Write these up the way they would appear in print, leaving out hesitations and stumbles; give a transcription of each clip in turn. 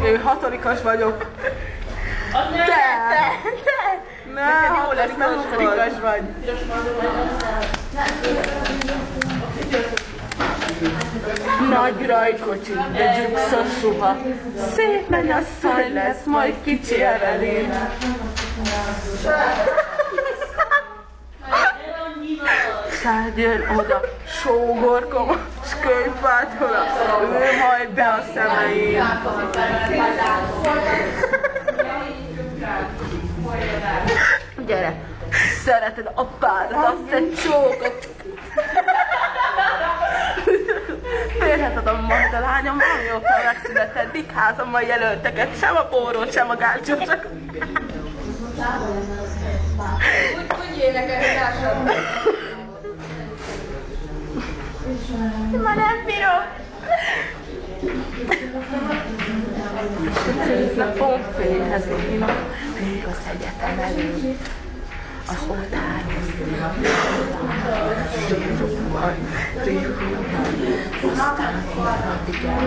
Én 6-as vagyok. Te! Nem, 6-as vagy. Nagy rajkocsi, de gyukszos ruha. Szép mennyasszony lesz, majd kicsi Evelyn. Szád jön oda, sógorkom, s könyvpárthola, ő majd be a szemeim. Gyere, szereted apádat, azt egy csókot. Férheted a majd a lányom, amióta megszületett, házammal jelölteket, sem a pórót, sem a gálcsot, csak... Úgy énekelni társam. Ma nem bírom. Szép napon fényeznének, még az egyetem előtt. Az oltárhoz sírummal, révúval, aztán addig el.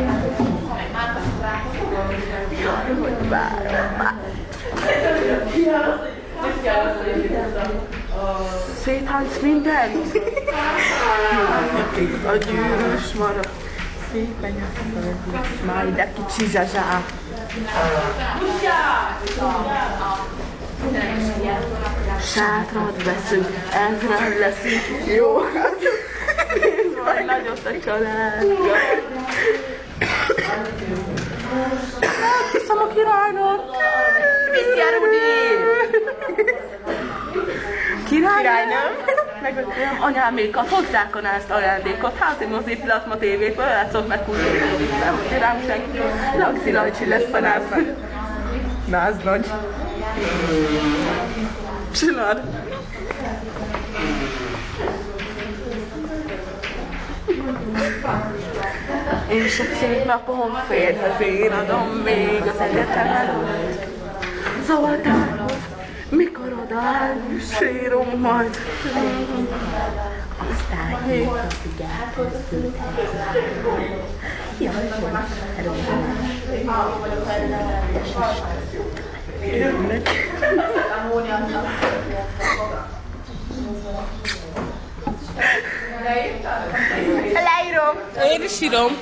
Jaj, hogy várom már. Széthánysz mindent? A gyűrűs marad. Szépen nyakadsz, majd de kicsi zsazsá. Sátrat veszünk, ezren leszünk, jó? Nézd majd nagyot a családja. Megviszem a királynak! Viszi a Rudi! Királynőm? Meg anyámékat hozzák a ezt ajándékot, házi mozi, plazma tévét, játszok meg kultúrát. Nem mondja rám senki. Laxi Lajcsi lesz a násznagy. Násznagy. Csinálod. És a szép napon férhez én adom még az egyetem előtt. Zoltánhoz, mikor odáll, sírom majd. Aztán hét napig elkészültek. Jaj, hogy jönnek. Leírom. Én is írom.